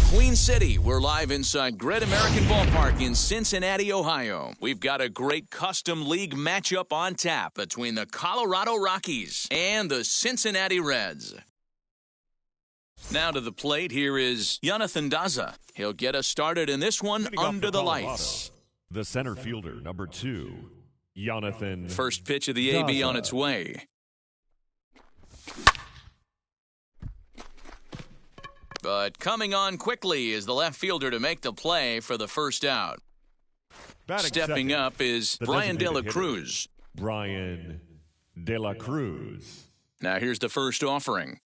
Queen City, we're live inside Great American Ballpark in Cincinnati, Ohio. We've got a great custom league matchup on tap between the Colorado Rockies and the Cincinnati Reds. Now to the plate, here is Jonathan Daza. He'll get us started in this one under the lights. The center fielder, number 2, Jonathan. First pitch of the AB Daza. on its way. But coming on quickly is the left fielder to make the play for the first out. Batting Stepping second, up is the Brian De La designated Cruz. hitter, Brian De La Cruz. Now here's the first offering.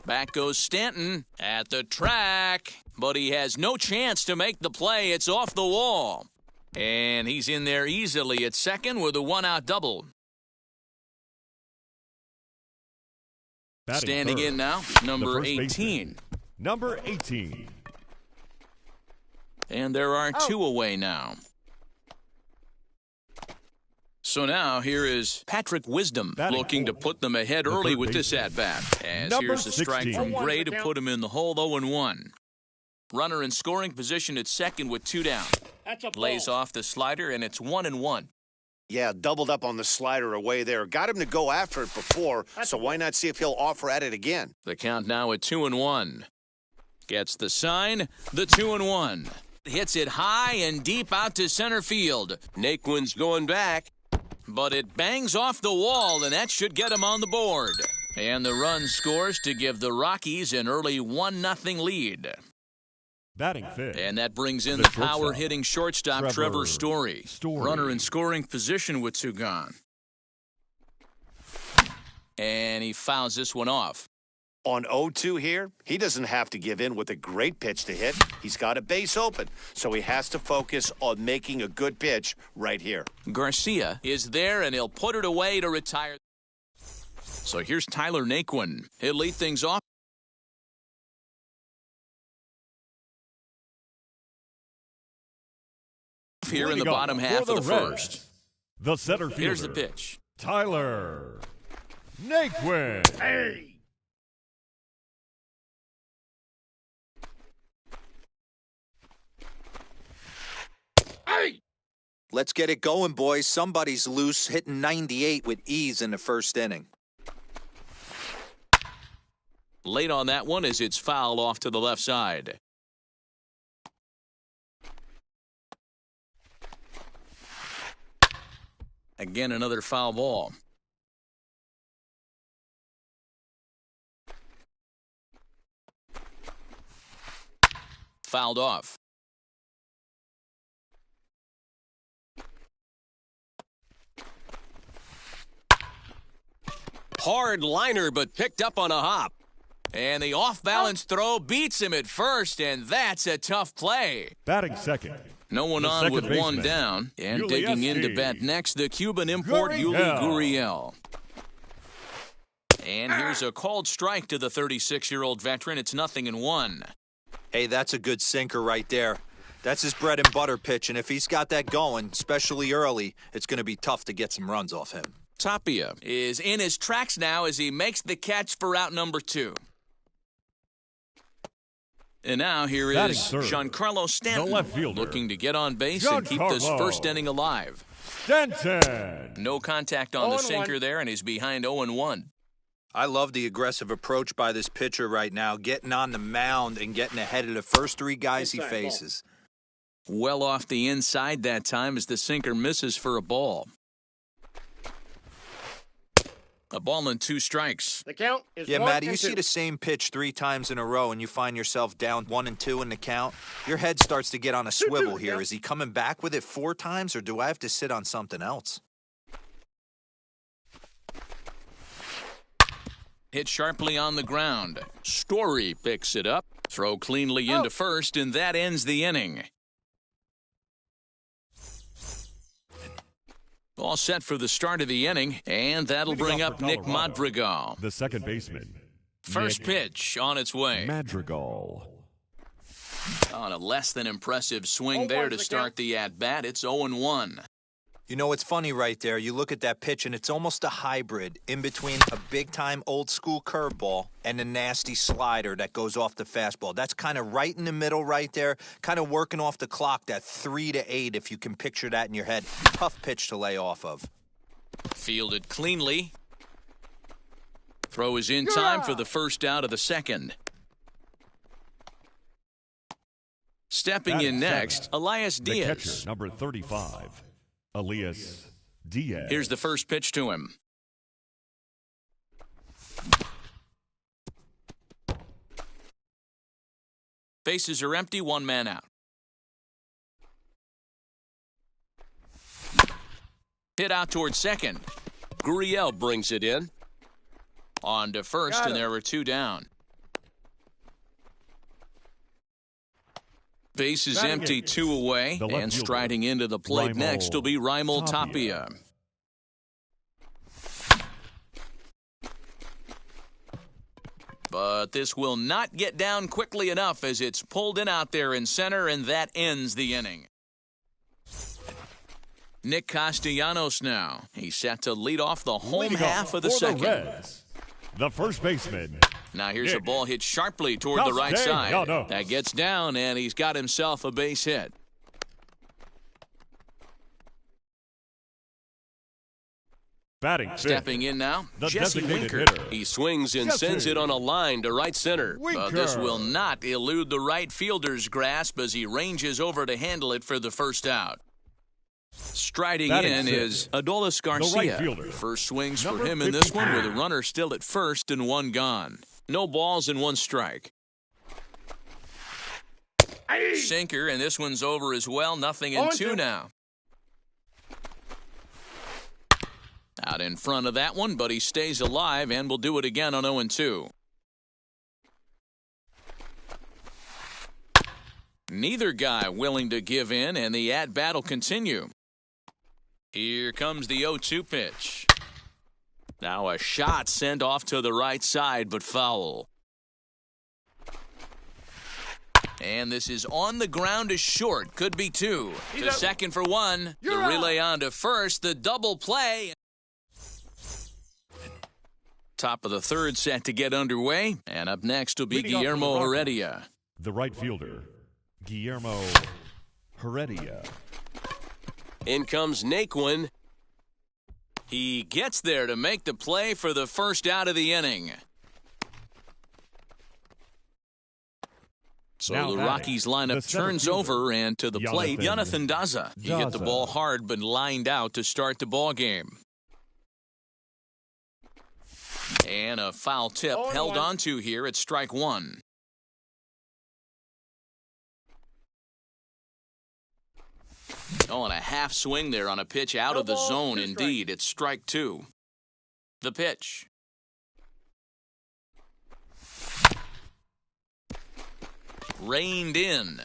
Back goes Stanton at the track, but he has no chance to make the play. It's off the wall. And he's in there easily at second with a one-out double. Batting Standing third, in now, number the first 18. baseman, number 18. And there are two away now. So now here is Patrick Wisdom Batting looking to fourth, put them ahead the early third with this baseman, at-bat. As number here's a strike 16. from Gray to put him in the hole 0-1. Runner in scoring position at second with 2 down. Lays off the slider, and it's 1-1. Yeah, doubled up on the slider away there. Got him to go after it before, so why not see if he'll offer at it again? The count now at 2-1. Gets the sign, the 2-1. Hits it high and deep out to center field. Naquin's going back, but it bangs off the wall, and that should get him on the board. And the run scores to give the Rockies an early 1-0 lead. Batting fifth, And that brings in the the shortstop, power-hitting shortstop, Trevor Story. Story. Runner in scoring position with 2 gone. And he fouls this one off. On 0-2 here, he doesn't have to give in with a great pitch to hit. He's got a base open, so he has to focus on making a good pitch right here. Garcia is there, and he'll put it away to retire. So here's Tyler Naquin. He'll lead things off. Here in the Leading off bottom for half the of the Reds, first. The center fielder. Here's the pitch. Tyler Naquin. Hey! Let's get it going, boys. Somebody's loose, hitting 98 with ease in the first inning. Late on that one as it's fouled off to the left side. Again, another foul ball. Fouled off. Hard liner, but picked up on a hop. And the off-balance throw beats him at first, and that's a tough play. Batting second. No one The on second with one baseman, down. And Yuli digging in to SC. bat next, the Cuban import, Yuli Gurriel. And here's a called strike to the 36-year-old veteran. It's 0-1. Hey, that's a good sinker right there. That's his bread and butter pitch, and if he's got that going, especially early, it's going to be tough to get some runs off him. Tapia is in his tracks now as he makes the catch for out number 2. And now here Batting is third, Giancarlo Stanton, the left fielder. looking to get on base and keep this Giancarlo first inning alive. Stanton. No contact on the sinker there, and he's behind 0-1. I love the aggressive approach by this pitcher right now, getting on the mound and getting ahead of the first 3 guys he faces. Well off the inside that time as the sinker misses for a ball. A ball and 2 strikes. The count is Yeah, 1 Matty, you and see 2. the same pitch 3 times in a row and you find yourself down 1 and 2 in the count. Your head starts to get on a swivel here. Is he coming back with it 4 times, or do I have to sit on something else? Hit sharply on the ground. Story picks it up. Throw cleanly into first, and that ends the inning. All set for the start of the inning, and that'll Leading bring off up for Nick Colorado, Madrigal. the second baseman. First Nick pitch on its way. Madrigal. On a less than impressive swing there to start the at-bat. It's 0-1. You know, it's funny right there. You look at that pitch, and it's almost a hybrid in between a big-time old-school curveball and a nasty slider that goes off the fastball. That's kind of right in the middle right there, kind of working off the clock, that 3 to 8, if you can picture that in your head. Tough pitch to lay off of. Fielded cleanly. Throw is in time for the first out of the second. Stepping in next, Elias The Diaz. catcher, number 35, Elias Diaz. Here's the first pitch to him. Bases are empty, one man out. Hit out towards second. Gurriel brings it in. On to first, and there were 2 down. Bases empty, 2 away, The left and fielder, striding into the plate Raimel next will be Raimel Tapia. But this will not get down quickly enough as it's pulled in out there in center, and that ends the inning. Nick Castellanos now. He's set to lead off the home Leading half off of the for second. Reds, the first baseman. Now here's a Nick ball hit sharply toward the right side. Castellanos. That gets down, and he's got himself a base hit. Batting fifth, Stepping in now, the Jesse designated Winker. hitter. He swings and Jesse sends it on a line to right center. But this Winker. will not elude the right fielder's grasp as he ranges over to handle it for the first out. Striding Batting in sixth, is Adolis right Garcia. fielder, First swings number for him in this 52. one with a runner still at first and 1 gone. No balls and 1 strike. Sinker, and this one's over as well. Nothing in 2 now. Out in front of that one, but he stays alive and will do it again on 0-2. Neither guy willing to give in, and the at-bat will continue. Here comes the 0-2 pitch. Now a shot sent off to the right side, but foul. And this is on the ground to short. Could be 2. To second for 1. The relay on to first. The double play. Top of the third set to get underway. And up next will be Leading off for the Guillermo Rockies, Heredia. the right fielder, Guillermo Heredia. In comes Naquin. He gets there to make the play for the first out of the inning. So Now the batting, Rockies the lineup center turns fielder, over, and to the plate, Jonathan Daza. He hit the Daza. ball hard but lined out to start the ball game. And a foul tip held onto here at strike 1. Oh, and a half swing there on a pitch out of the zone. Indeed, it's strike 2. The pitch. Reined in.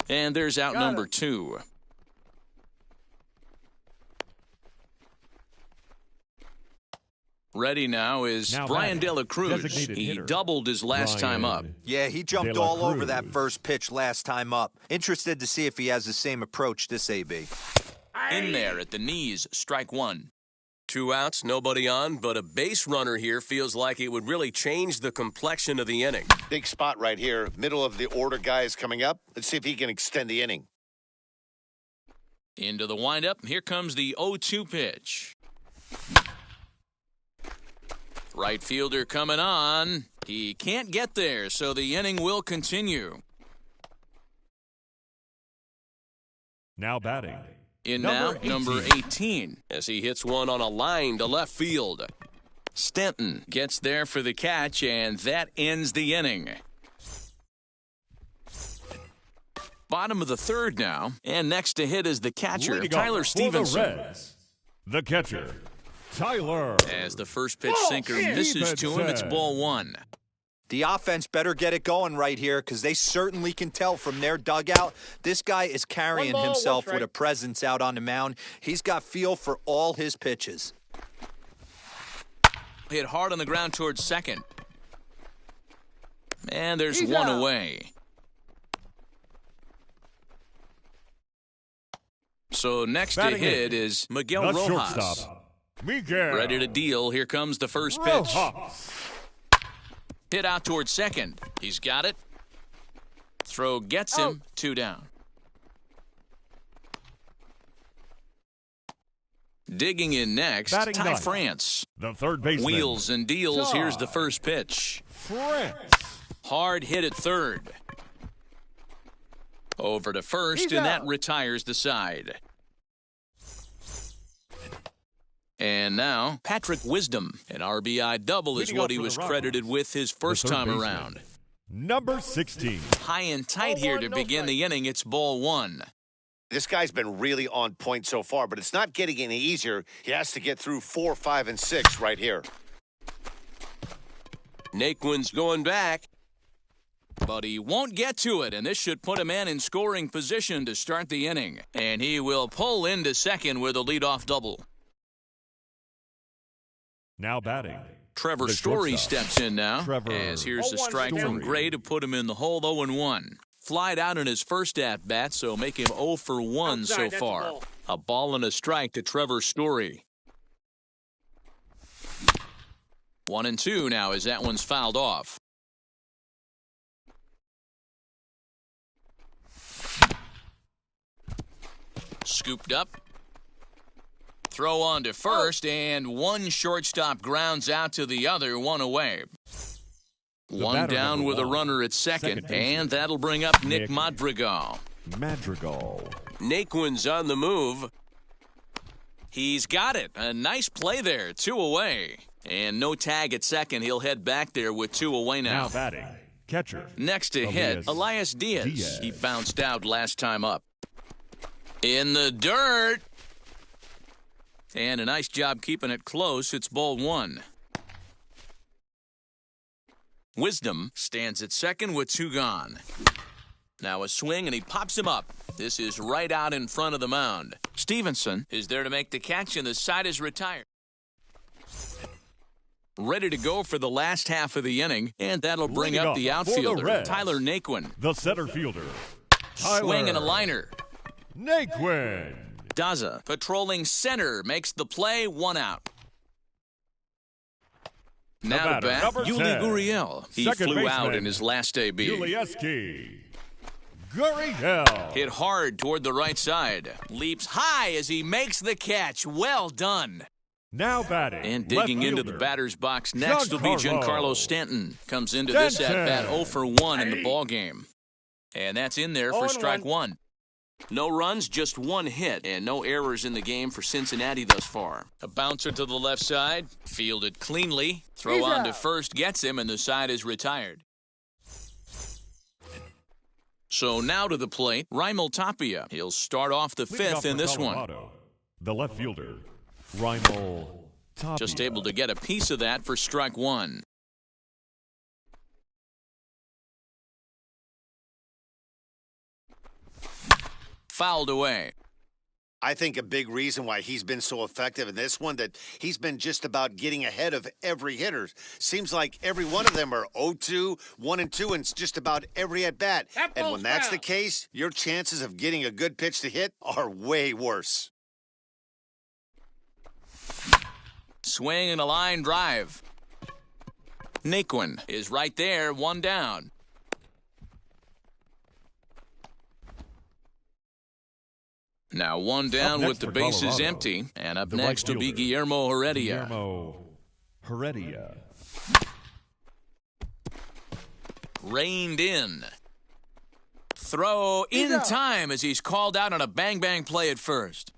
And there's out number 2. Ready now is Now Brian batting, De La Cruz. designated He hitter, doubled his last time up. Brian Yeah, he jumped De La all over that Cruz. first pitch last time up. Interested to see if he has the same approach this AB. In there at the knees, strike 1. 2 outs, nobody on, but a base runner here feels like it would really change the complexion of the inning. Big spot right here. Middle of the order guy is coming up. Let's see if he can extend the inning. Into the windup. Here comes the 0-2 pitch. Right fielder coming on. He can't get there, so the inning will continue. Now batting, In Number now, number 18. 18. As he hits one on a line to left field. Stanton gets there for the catch, and that ends the inning. Bottom of the third now, and next to hit is the catcher, leading Tyler off for Stevenson. the Reds, the catcher, Tyler. As the first pitch sinker misses to him, it's ball 1. The offense better get it going right here because they certainly can tell from their dugout. This guy is carrying himself with a presence out on the mound. He's got feel for all his pitches. Hit hard on the ground towards second. And there's one away. So next to hit is Miguel The Rojas. shortstop, Miguel Ready to deal. Here comes the first pitch. Hit out towards second. He's got it. Throw gets him. 2 down. Digging in next, Batting Ty ninth, France. the third baseman. Wheels and deals. Here's the first pitch. France. Hard hit at third. Over to first, and that retires the side. And now, Patrick Wisdom. An RBI double is Leading what off he for the was Rockies, credited with his first the third time baseman, around. Number 16. High and tight here to begin the inning. It's ball 1. This guy's been really on point so far, but it's not getting any easier. He has to get through 4, 5, and 6 right here. Naquin's going back. But he won't get to it, and this should put a man in scoring position to start the inning. And he will pull into second with a leadoff double. Now batting. Trevor The Story shortstop, steps in now, Trevor as here's a strike from Story. Gray to put him in the hole 0-1. Flied out in his first at-bat, so make him 0 for 1 so far. A ball and a strike to Trevor Story. 1-2 now as that one's fouled off. Scooped up. Throw on to first, and one shortstop grounds out to the other, 1 away. One batter, down number with a 1, runner at second, second baseman, and that'll bring up Nick Nick Madrigal. Madrigal. Naquin's on the move. He's got it. A nice play there, 2 away. And no tag at second. He'll head back there with 2 away Now now. batting. Catcher. Next to hit, Elias Diaz. He bounced out last time up. In the dirt. And a nice job keeping it close. It's ball 1. Wisdom stands at second with 2 gone. Now a swing, and he pops him up. This is right out in front of the mound. Stevenson is there to make the catch, and the side is retired. Ready to go for the last half of the inning, and that'll bring Leading up off the for the outfielder, Reds, Tyler Naquin. The center fielder. Swing and a Tyler liner. Naquin. Daza, patrolling center, makes the play, 1 out. Now to batter, bat, number Yuli 10, Gurriel. He second flew out baseman, in his last debut. Ulieski. Gurriel. Hit hard toward the right side. Leaps high as he makes the catch. Well done. Now batting. And digging left into the fielder, batter's box next will be Giancarlo Stanton. Comes into this at-bat 0 for 1 in the ballgame. And that's in there for strike 1. No runs, just 1 hit, and no errors in the game for Cincinnati thus far. A bouncer to the left side, fielded cleanly. Throw on to first gets him, and the side is retired. So now to the plate, Raimel Tapia. He'll start off the leading off 5th in for this one. Colorado, the left fielder, Raimel Tapia. Just able to get a piece of that for strike 1. Fouled away. I think a big reason why he's been so effective in this one that he's been just about getting ahead of every hitter. Seems like every one of them are 0-2, 1-2, and it's just about every at-bat. And when that's the case, your chances of getting a good pitch to hit are way worse. Swing and a line drive. Naquin is right there, 1 down. Now 1 down next with the for bases Colorado, empty. And up the right next will be fielder, Guillermo Heredia. Guillermo Heredia. Reined in. Throw in time as he's called out on a bang-bang play at first.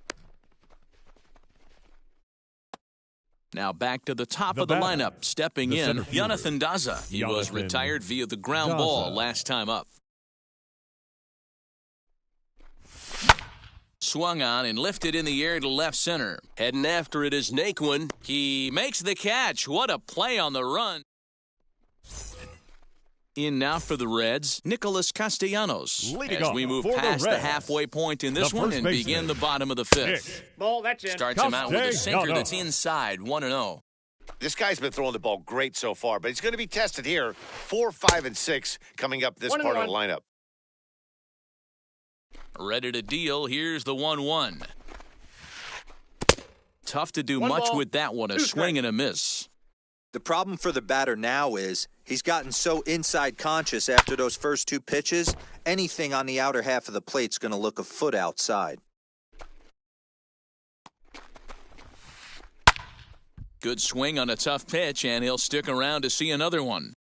Now back to the top The of the batter, lineup, stepping the in, center fielder, Jonathan Daza. He was Jonathan retired via the ground Daza. ball last time up. Swung on and lifted in the air to left center. Heading after it is Naquin. He makes the catch. What a play on the run. In now for the Reds, Nicholas Castellanos. Leading As we off move for the past the Reds, halfway point in this the one first and baseman, begin the bottom of the fifth. Ball, that's it. Starts him out with a sinker Castellanos. that's inside, 1-0. This guy's been throwing the ball great so far, but he's going to be tested here. 4, 5, and 6 coming up this 1-1. part of the lineup. Ready to deal. Here's the 1-1. Tough to do One much ball, with that one. A 2 swing and a miss. The problem for the batter now is he's gotten so inside conscious after those first 2 pitches, anything on the outer half of the plate's going to look a foot outside. Good swing on a tough pitch, and he'll stick around to see another one.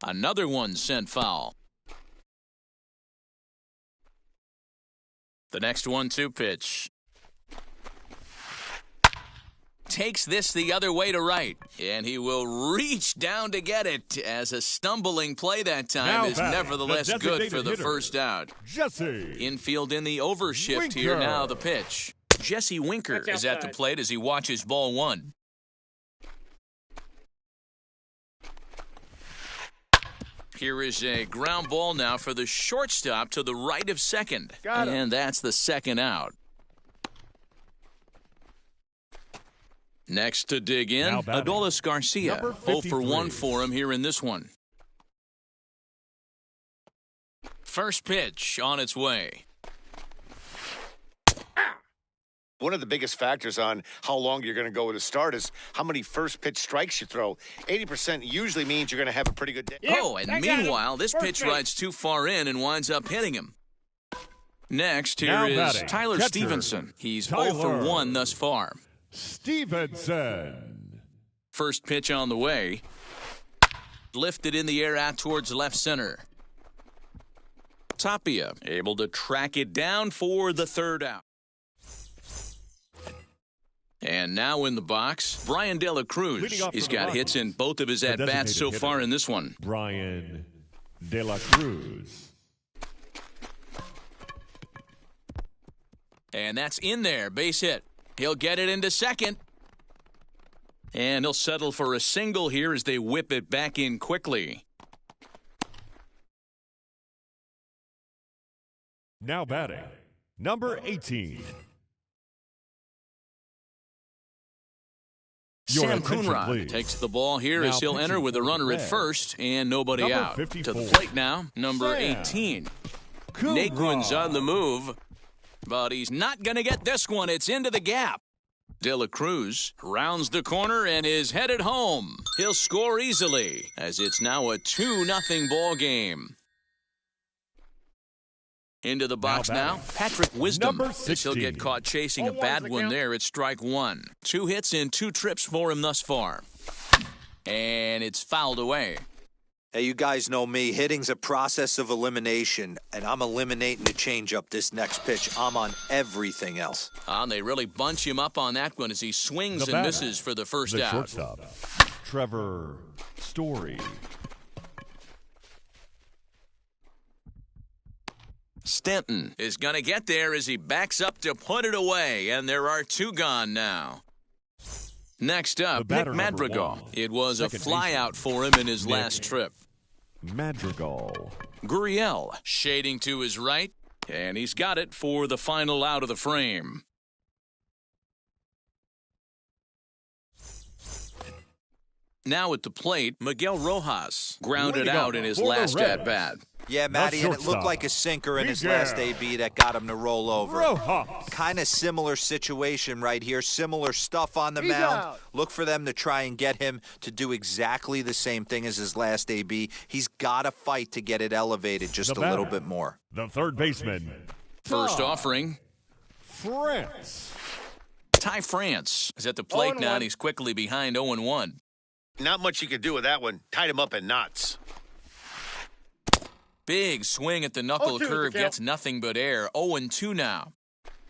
Another one sent foul. The next 1-2 pitch. Takes this the other way to right, and he will reach down to get it as a stumbling play that time Now is batting, nevertheless the good for designated the hitter, first out. Jesse. Infield in the overshift here Winker. now, the pitch. Jesse Winker That's is at the outside. plate as he watches ball 1. Here is a ground ball now for the shortstop to the right of second. Got him. And that's the second out. Next to dig in, Now batting, Adolis Garcia. number 0 for 1 53. for him here in this one. First pitch on its way. One of the biggest factors on how long you're going to go with a start is how many first pitch strikes you throw. 80% usually means you're going to have a pretty good day. Yep, Oh, and I got him. meanwhile, this First pitch base. rides too far in and winds up hitting him. Next, here Now is batting, Tyler catcher, Stevenson. He's 0 for Tyler. 1 thus far. Stevenson. First pitch on the way. Lifted in the air out towards left center. Tapia able to track it down for the third out. And now in the box, Brian De La Cruz. Leading off He's for the got Rockies, hits in both of his the at-bats so designated far hitter, in this one. Brian De La Cruz. And that's in there, base hit. He'll get it into second. And he'll settle for a single here as they whip it back in quickly. Now batting, number 18. Your Sam attention, Coonrod please. takes the ball here Now as he'll enter pitching with a for the runner at Reds, first and nobody number out. 54, To the plate now, number Sam 18. Coonrod. Naquin's on the move, but he's not going to get this one. It's into the gap. De La Cruz rounds the corner and is headed home. He'll score easily as it's now a 2-0 ball game. Into the box now, batting, Patrick Wisdom. number As he'll 16. get caught chasing a 0-1's bad the one count. there at strike 1. 2 hits and 2 trips for him thus far. And it's fouled away. Hey, you guys know me. Hitting's a process of elimination, and I'm eliminating the changeup this next pitch. I'm on everything else. And they really bunch him up on that one as he swings The and batter, misses for the first The out. shortstop, Trevor Story. Stanton is going to get there as he backs up to put it away, and there are 2 gone now. Next The up, Nick batter, number Madrigal. 1, It was a second flyout baseman, for him in his Nick last trip. Madrigal. Gurriel shading to his right, and he's got it for the final out of the frame. Now at the plate, Miguel Rojas grounded Leading out off in his for the last Reds, at-bat. Yeah, Matty, and it looked shortstop, like a sinker in his Miguel last AB that got him to roll over. Rojas. Kind of similar situation right here. Similar stuff on the He's mound. out. Look for them to try and get him to do exactly the same thing as his last AB. He's got to fight to get it elevated just The a little batter, bit more. The third baseman, First Ty offering, France. Ty France is at the plate 0-1. now, and he's quickly behind 0-1. Not much you could do with that one. Tied him up in knots. Big swing at the knuckle 0-2 is the curve, count. gets nothing but air. 0-2 now.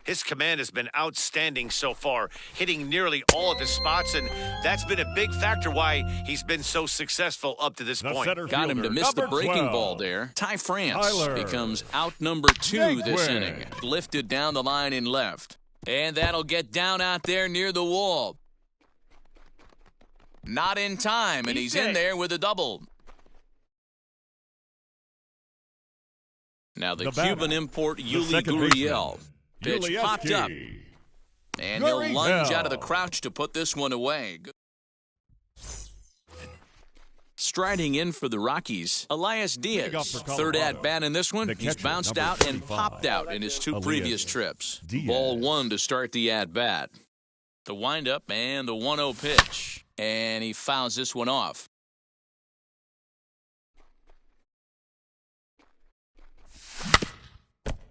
His command has been outstanding so far, hitting nearly all of his spots, and that's been a big factor why he's been so successful up to this The point. center Got him to fielder, miss the number breaking 12, ball there. Ty France Tyler becomes out number 2 this Naquin. inning. Lifted down the line in left. And that'll get down out there near the wall. Not in time, and he's in there with a double. Now the Cuban import Yuli Gurriel. Pitch popped up. And he'll lunge out of the crouch to put this one away. Striding in for the Rockies, Elias Diaz. Third at-bat in this one. He's bounced out and popped out in his two previous trips. Ball one to start the at-bat. The windup and the 1-0 pitch. And he fouls this one off.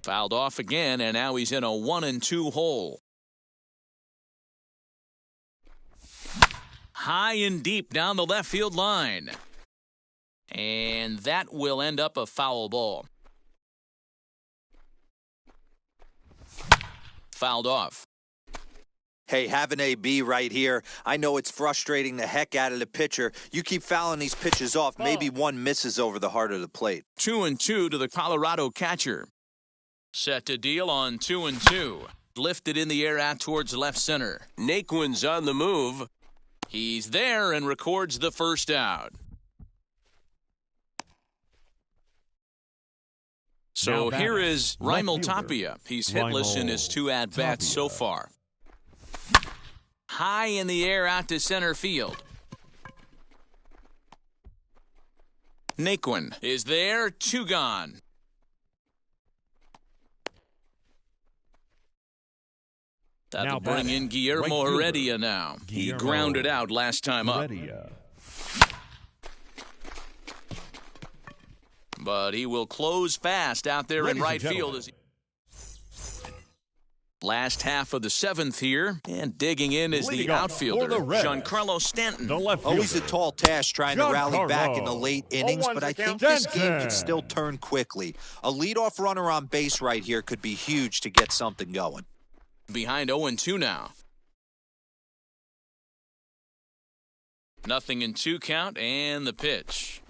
Fouled off again, and now he's in a 1-2 hole. High and deep down the left field line. And that will end up a foul ball. Fouled off. Hey, have an AB right here. I know it's frustrating the heck out of the pitcher. You keep fouling these pitches off, maybe one misses over the heart of the plate. 2-2 to the Colorado catcher. Set to deal on 2-2. Lifted in the air out towards left center. Naquin's on the move. He's there and records the first out. So here is Raimel Tapia. He's hitless in his two at-bats so far. High in the air out to center field. Naquin is there, two gone. That'll bring in Guillermo Heredia now. He grounded out last time up. But he will close fast out there in right field. Last half of the seventh here, and digging in is the outfielder, Giancarlo Stanton. Always a tall task trying to rally back in the late innings, but I think this game can still turn quickly. A leadoff runner on base right here could be huge to get something going. Behind 0-2 now. Nothing in 2 count, and the pitch.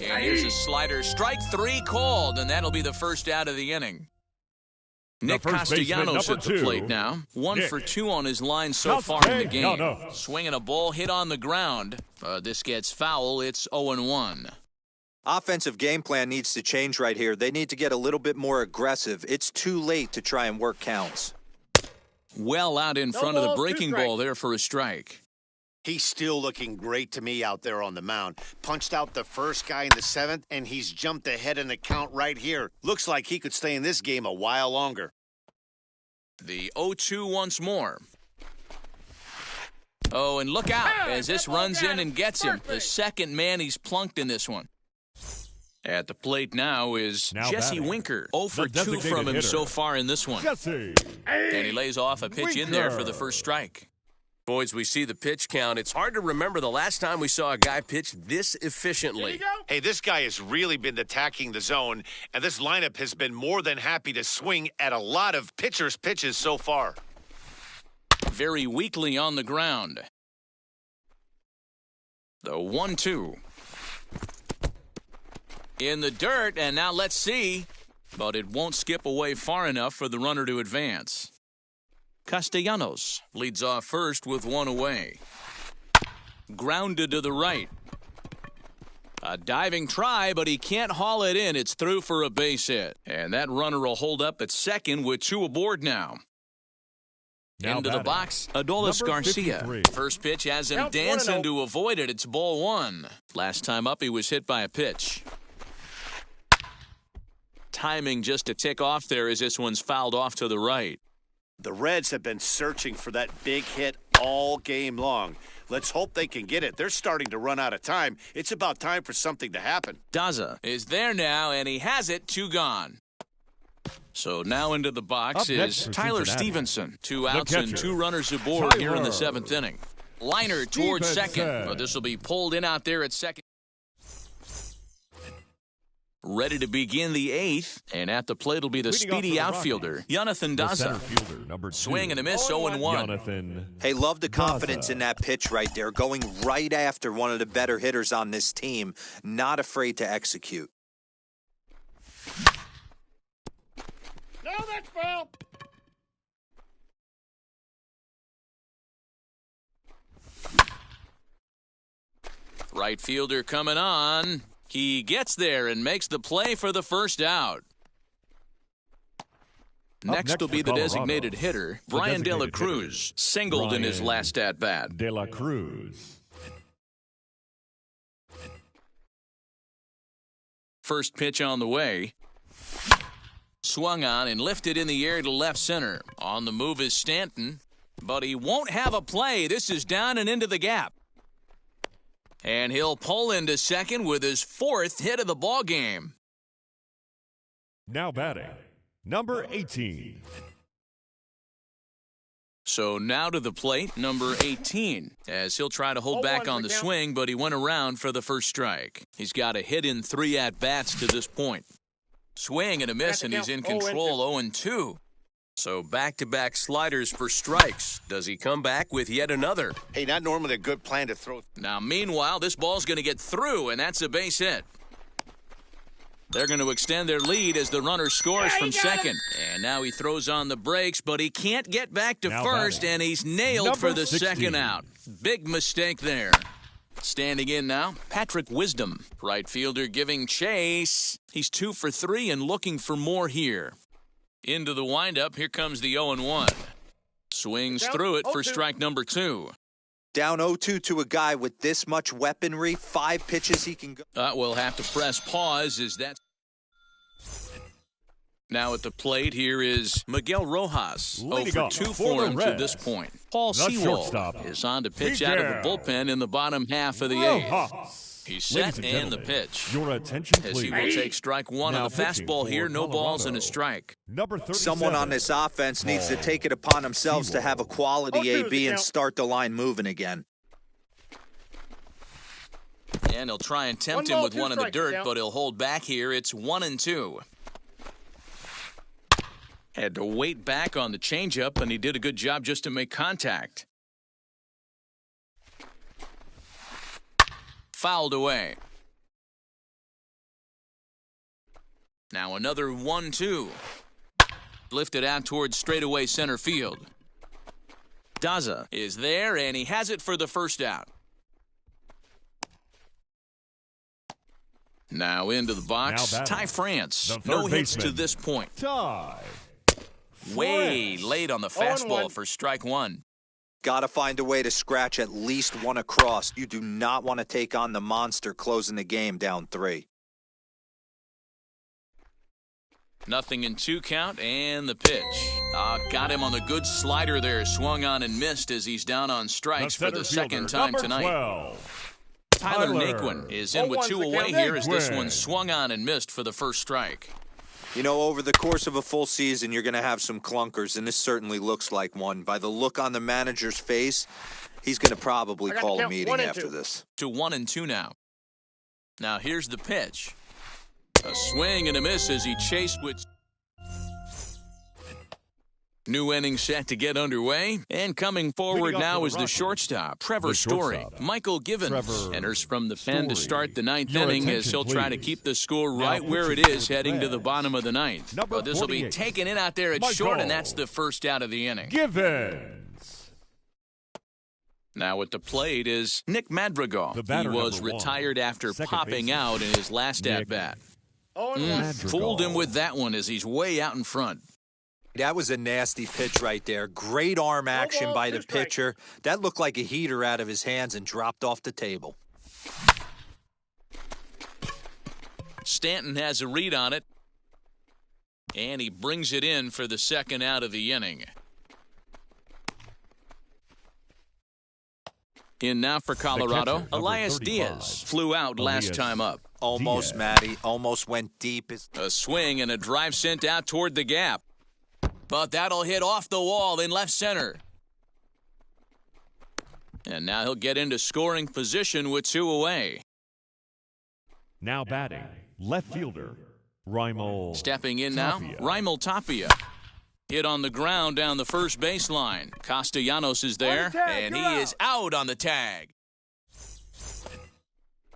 And here's a slider. Strike 3 called, and that'll be the first out of the inning. Nick Castellanos at the plate now. 1 for 2 on his line so far in the game. Swinging a ball hit on the ground. This gets foul. It's 0-1. Offensive game plan needs to change right here. They need to get a little bit more aggressive. It's too late to try and work counts. Well out in front of the breaking ball there for a strike. He's still looking great to me out there on the mound. Punched out the first guy in the 7th, and he's jumped ahead in the count right here. Looks like he could stay in this game a while longer. The 0-2 once more. Oh, and look out as this runs in and gets him. The second man he's plunked in this one. At the plate now is Jesse Winker. 0 for 2 from him so far in this one. And he lays off a pitch in there for the first strike. Boys, we see the pitch count. It's hard to remember the last time we saw a guy pitch this efficiently. Hey, this guy has really been attacking the zone, and this lineup has been more than happy to swing at a lot of pitchers' pitches so far. Very weakly on the ground. The 1-2. In the dirt, and now let's see. But it won't skip away far enough for the runner to advance. Castellanos leads off first with 1 away. Grounded to the right. A diving try, but he can't haul it in. It's through for a base hit. And that runner will hold up at second with 2 aboard now. Into the box, Adolis Garcia. 53. First pitch has him dancing to avoid it. It's ball 1. Last time up, he was hit by a pitch. Timing just a tick off there as this one's fouled off to the right. The Reds have been searching for that big hit all game long. Let's hope they can get it. They're starting to run out of time. It's about time for something to happen. Daza is there now, and he has it. 2 gone. So now into the box is Tyler Stevenson. 2 outs and 2 runners aboard here in the 7th inning. Liner towards second, but this will be pulled in out there at second. Ready to begin the 8th, and at the plate will be the speedy outfielder, Jonathan Daza. Swing and a miss, 0-1. Hey, love the confidence in that pitch right there, going right after one of the better hitters on this team, not afraid to execute. No, that's foul. Right fielder coming on. He gets there and makes the play for the first out. Next will be the designated hitter, Brian De La Cruz, singled in his last at-bat. De La Cruz. First pitch on the way. Swung on and lifted in the air to left center. On the move is Stanton, but he won't have a play. This is down and into the gap. And he'll pull into second with his 4th hit of the ball game. Now batting, number 18. So now to the plate, number 18, as he'll try to hold back on the swing, but he went around for the first strike. He's got a hit in 3 at-bats to this point. Swing and a miss, and he's in control, 0-2. So back-to-back sliders for strikes. Does he come back with yet another? Hey, not normally a good plan to throw. Now, meanwhile, this ball's going to get through, and that's a base hit. They're going to extend their lead as the runner scores from second. And now he throws on the brakes, but he can't get back to first, and he's nailed for the 16. second out. Big mistake there. Standing in now, Patrick Wisdom. Right fielder giving chase. He's 2 for 3 and looking for more here. Into the windup, here comes the 0-1. Swings through it for strike number 2. Down 0-2 to a guy with this much weaponry, 5 pitches he can go. We'll have to press pause as that. Now at the plate, here is Miguel Rojas. 0 for 2 for him to this point. Paul Sewell is on to pitch out of the bullpen in the bottom half of the 8th. He's set and the pitch. Your attention, please. As he will take strike 1 on the fastball here. No balls and a strike. Number 37. Someone on this offense needs to take it upon themselves to have a quality AB and start the line moving again. And he'll try and tempt him with one in the dirt, but he'll hold back here. It's 1-2. Had to wait back on the changeup, and he did a good job just to make contact. Fouled away. Now another 1-2. Lifted out towards straightaway center field. Daza is there, and he has it for the first out. Now into the box, Ty France. No hits to this point. Ty. Way late on the fastball for strike 1. Got to find a way to scratch at least one across. You do not want to take on the monster closing the game down 3. Nothing in 2 count, and the pitch. Got him on the good slider there. Swung on and missed as he's down on strikes for the second time tonight. 12. Tyler Naquin is in with 2 away here as this one swung on and missed for the first strike. You know, over the course of a full season, you're going to have some clunkers, and this certainly looks like one. By the look on the manager's face, he's going to probably call a meeting after this. To 1-2 now. Now here's the pitch. A swing and a miss as he chased with. New inning set to get underway, and coming forward now is the shortstop, Trevor Story. Michael Givens enters from the pen to start the 9th inning as he'll try to keep the score right where it is heading to the bottom of the 9th. But this will be taken in out there at short, and that's the first out of the inning. Givens. Now at the plate is Nick Madrigal. He was retired after popping out in his last at-bat. Fooled him with that one as he's way out in front. That was a nasty pitch right there. Great arm action by the pitcher. That looked like a heater out of his hands and dropped off the table. Stanton has a read on it, and he brings it in for the second out of the inning. In now for Colorado, pitcher, Elias 35. Diaz flew out last time up. Almost, Matty. Almost went deep. A swing and a drive sent out toward the gap. But that'll hit off the wall in left center. And now he'll get into scoring position with 2 away. Now batting, left fielder, Raimel. Stepping in now, Raimel Tapia. Hit on the ground down the first baseline. Castellanos is there, and he is out on the tag.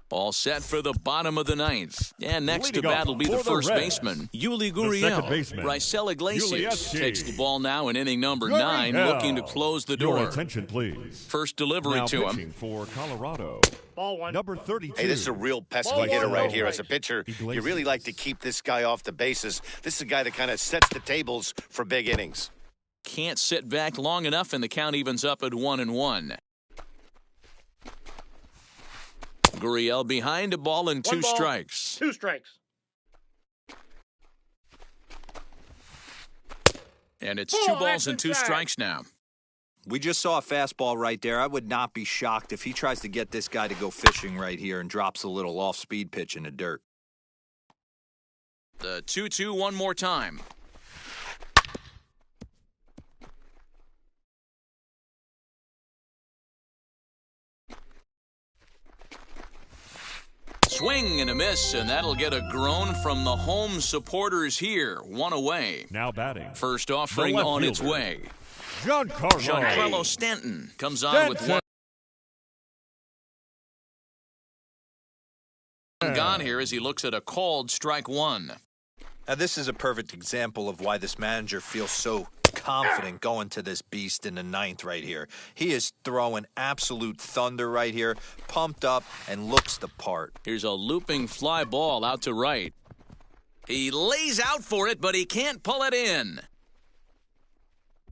All set for the bottom of the ninth. And next to Leading bat will be the off for the first Reds, baseman, Yuli the second Gurriel. baseman, Raisel Iglesias Yuli takes the ball now in inning number Gurriel. 9, looking to close the door. Your attention, please. First delivery Now to pitching him. for Colorado, Ball one. number 32. Hey, this is a real pesky Ball hitter one, right no here. As a strikes. pitcher, you Iglesias. really like to keep this guy off the bases. This is a guy that kind of sets the tables for big innings. Can't sit back long enough, and the count evens up at 1-1. Gurriel behind a ball and 2 One ball, strikes. 2 strikes. And it's Oh, 2 that's balls and 2 inside. strikes now. We just saw a fastball right there. I would not be shocked if he tries to get this guy to go fishing right here and drops a little off-speed pitch in the dirt. The 2-2 one more time. Swing and a miss, and that'll get a groan from the home supporters here. 1 away. Now batting. First offering left on its fielder. way. Giancarlo. Giancarlo Stanton comes on with Stanton. one gone here as he looks at a called strike 1. Now, this is a perfect example of why this manager feels so confident going to this beast in the ninth right here. He is throwing absolute thunder right here, pumped up, and looks the part. Here's a looping fly ball out to right. He lays out for it, but he can't pull it in.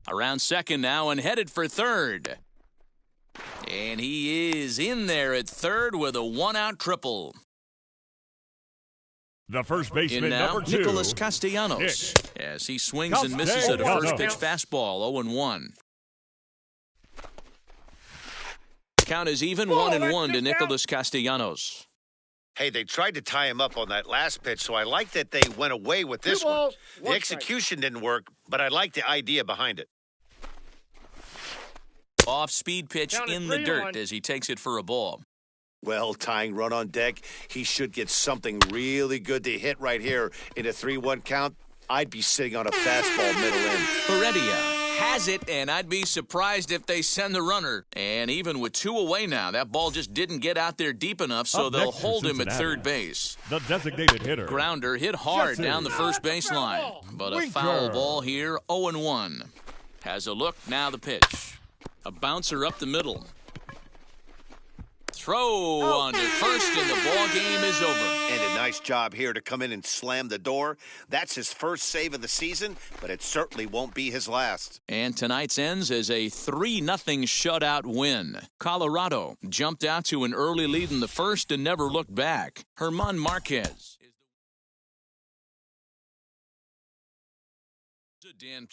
Around second now and headed for third. And he is in there at third with a 1-out triple. The first baseman, In now, number 2. Nicholas Castellanos. As he swings and misses at a first pitch fastball, 0-1. Count is even 1-1 to Nicholas Castellanos. Hey, they tried to tie him up on that last pitch, so I like that they went away with this 2 one. balls, The 1 execution didn't work, but I like the idea behind it. Off-speed pitch Count is in the dirt 3-1. as he takes it for a ball. Well, tying run on deck, he should get something really good to hit right here in a 3-1 count. I'd be sitting on a fastball middle in. Heredia has it, and I'd be surprised if they send the runner. And even with 2 away now, that ball just didn't get out there deep enough, so Up they'll next for hold him at Cincinnati, third base. The designated hitter. Grounder hit hard Jesse down the first baseline, ball. but a Winker. foul ball here, 0-1. Has a look, now the pitch. A bouncer up the middle. Throw on to first, and the ball game is over. And a nice job here to come in and slam the door. That's his first save of the season, but it certainly won't be his last. And tonight's ends as a 3-0 shutout win. Colorado jumped out to an early lead in the first and never looked back. Herman Marquez. Dan